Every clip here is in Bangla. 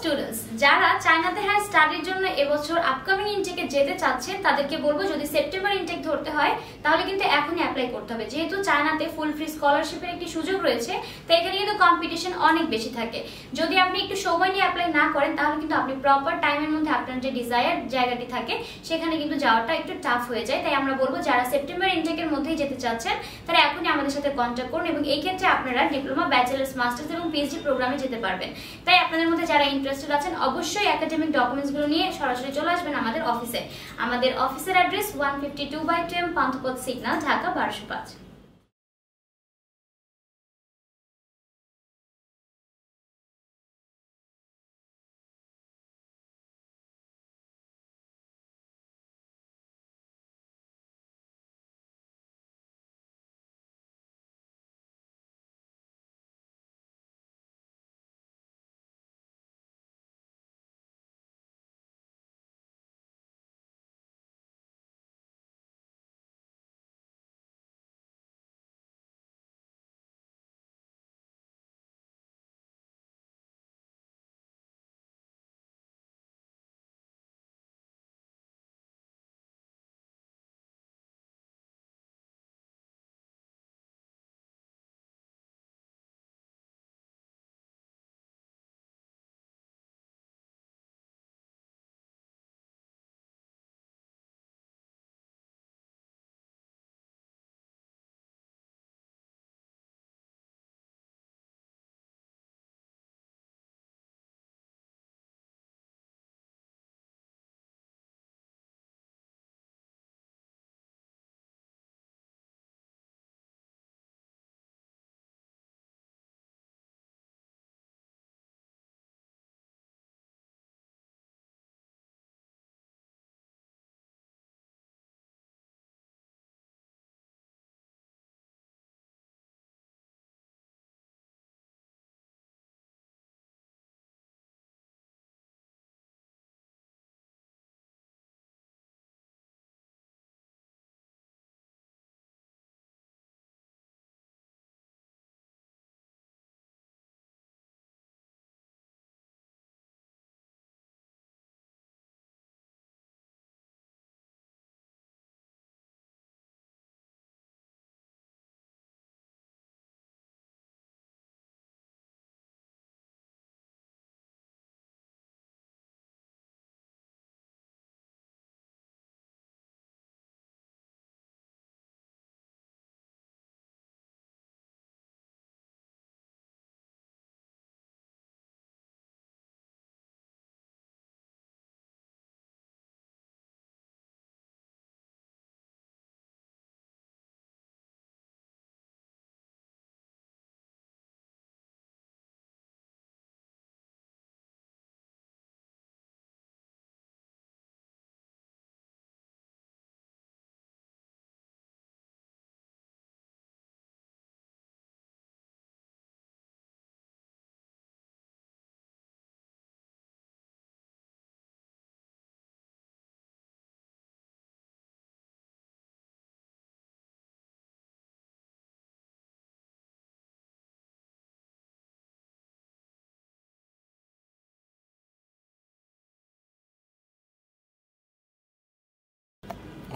স্টুডেন্টস যারা চায়নাতে হায়ার স্টাডির জন্য এবছর আপকামিং ইনটেকে যেতে চাচ্ছেন তাদেরকে বলবো যদি সেপ্টেম্বর ইনটেক ধরতে হয় তাহলে কিন্তু এখনই অ্যাপ্লাই করতে হবে, যেহেতু চায়নাতে ফুল ফ্রি স্কলারশিপের একটি সুযোগ রয়েছে। তো এখানে কিন্তু কম্পিটিশন অনেক বেশি থাকে। যদি আপনি একটু সময় নিয়ে অ্যাপ্লাই না করেন তাহলে কিন্তু আপনি প্রপার টাইমের মধ্যে আপনার যে ডিজায়ার জায়গাটি থাকে সেখানে কিন্তু যাওয়াটা একটু টাফ হয়ে যায়। তাই আমরা বলবো যারা সেপ্টেম্বর ইনটেকের মধ্যেই যেতে চাচ্ছেন তারা এখনই আমাদের সাথে কন্ট্যাক্ট করুন এবং এই ক্ষেত্রে আপনারা ডিপ্লোমা, ব্যাচেলার্স, মাস্টার্স এবং পিএইচডি প্রোগ্রামে যেতে পারবেন। তাই আপনাদের মধ্যে যারা ইন্টারেস্টেড আছেন অবশ্যই একাডেমিক ডকুমেন্টসগুলো নিয়ে সরাসরি চলে আসবেন আমাদের অফিসে। আমাদের অফিসের অ্যাড্রেস 152/10 পান্থপথ সিগন্যাল, ঢাকা 1205।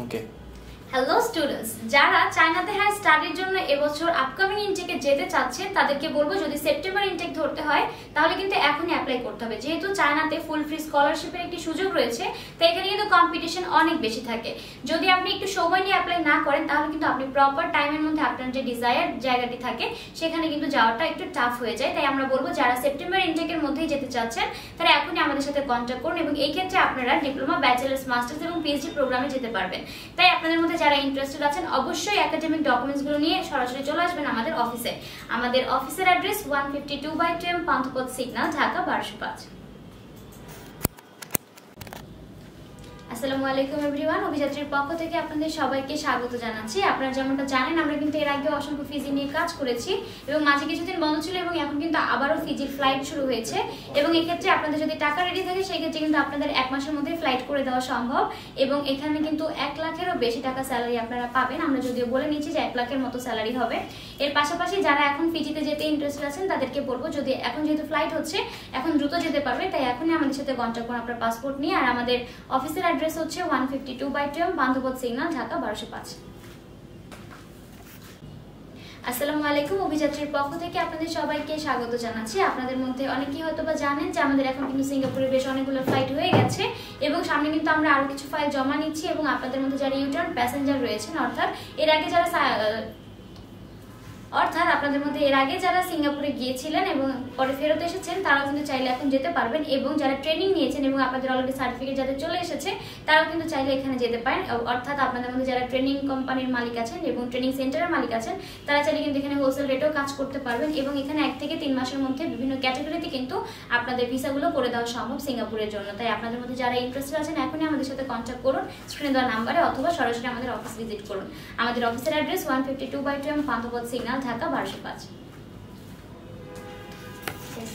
ওকে, হ্যালো স্টুডেন্টস যারা চায়নাতে হায়ার স্টাডির জন্য এবছর আপকামিং ইনটেকে যেতে চাচ্ছেন তাদেরকে বলবো যদি সেপ্টেম্বর ইনটেক ধরতে হয় তাহলে কিন্তু এখনই অ্যাপ্লাই করতে হবে, যেহেতু চায়নাতে ফুল ফ্রি স্কলারশিপের একটি সুযোগ রয়েছে। তো এখানে কিন্তু কম্পিটিশন অনেক বেশি থাকে। যদি আপনি একটু সময় নিয়ে অ্যাপ্লাই না করেন তাহলে কিন্তু আপনি প্রপার টাইমের মধ্যে আপনার যে ডিজায়ার জায়গাটি থাকে সেখানে কিন্তু যাওয়াটা একটু টাফ হয়ে যায়। তাই আমরা বলবো যারা সেপ্টেম্বর ইনটেকের মধ্যেই যেতে চাচ্ছেন তারা এখনই আমাদের সাথে কন্ট্যাক্ট করুন এবং এই ক্ষেত্রে আপনারা ডিপ্লোমা, ব্যাচেলার্স, মাস্টার্স এবং পিএইচডি প্রোগ্রামে যেতে পারবেন। তাই আপনাদের মধ্যে যারা ইন্টারেস্টেড আছেন অবশ্যই একাডেমিক ডকুমেন্টসগুলো নিয়ে সরাসরি চলে আসবেন আমাদের অফিসে। আমাদের অফিসের অ্যাড্রেস 152/10 পান্থপথ সিগন্যাল, ঢাকা 1205। আসসালামু আলাইকুম এভরিওয়ান, অভিযাত্রীর পক্ষ থেকে আপনাদের সবাইকে স্বাগত জানাচ্ছি। আপনারা যেমনটা জানেন আমরা কিন্তু এর আগে অসংখ্য ফিজি নিয়ে কাজ করেছি এবং মাঝে কিছুদিন বন্ধ ছিল এবং এখন কিন্তু আবারও ফিজির ফ্লাইট শুরু হয়েছে এবং এক্ষেত্রে আপনাদের যদি টাকা রেডি থাকে সেই ক্ষেত্রে কিন্তু আপনাদের 1 মাসের মধ্যে ফ্লাইট করে দেওয়া সম্ভব এবং এখানে কিন্তু 1 লাখেরও বেশি টাকা স্যালারি আপনারা পাবেন। আমরা যদিও বলে নিচ্ছি যে 1 লাখের মতো স্যালারি হবে। এর পাশাপাশি যারা এখন ফিজিতে যেতে ইন্টারেস্টেড আছেন তাদেরকে বলবো যদি এখন যেহেতু ফ্লাইট হচ্ছে এখন দ্রুত যেতে পারবেন, যাবে, তাই এখনই আমাদের সাথে কন্ট্যাক্ট করুন আপনার পাসপোর্ট নিয়ে। আর আমাদের অফিসের অ্যাড্রেস হচ্ছে 152/12 বান্ধবত সিগন্যাল, ঢাকা 1205। আসসালামু আলাইকুম, অভিযাত্রীর পক্ষ থেকে আপনাদের সবাইকে স্বাগত জানাচ্ছি। আপনাদের মধ্যে অনেকেই হয়তো বা জানেন যে আমাদের এখন কিন্তু সিঙ্গাপুরে বেশ অনেকগুলো ফ্লাইট হয়ে গেছে এবং সামনে কিন্তু আমরা আরো কিছু ফাইল জমা নিচ্ছি। এবং আপনাদের মধ্যে যারা ইউটার্ন প্যাসেঞ্জার রয়েছেন, অর্থাৎ আপনাদের মধ্যে এর আগে যারা সিঙ্গাপুরে গিয়েছিলেন এবং পরে ফেরত এসেছেন, তারাও কিন্তু চাইলে এখন যেতে পারবেন। এবং যারা ট্রেনিং নিয়েছেন এবং আপনাদের অলরেডি সার্টিফিকেট যাদের চলে এসেছে, তারাও কিন্তু চাইলে এখানে যেতে পারেন। অর্থাৎ আপনাদের মধ্যে যারা ট্রেনিং কোম্পানির মালিক আছেন এবং ট্রেনিং সেন্টারের মালিক আছেন, তারা চাইলে কিন্তু এখানে হোলসেল রেটেও কাজ করতে পারবেন। এবং এখানে 1 থেকে 3 মাসের মধ্যে বিভিন্ন ক্যাটাগরিতে কিন্তু আপনাদের ভিসাগুলো করে দেওয়া সম্ভব সিঙ্গাপুরের জন্য। তাই আপনাদের মধ্যে যারা ইন্টারেস্টেড আছেন, এখনই আমাদের সাথে কন্ট্যাক্ট করুন স্ক্রিনে দেওয়া নাম্বারে, অথবা সরাসরি আমাদের অফিস ভিজিট করুন। আমাদের অফিসের অ্যাড্রেস 152/12 বান্ধবত সিগন্যাল, ঢাকা 1205।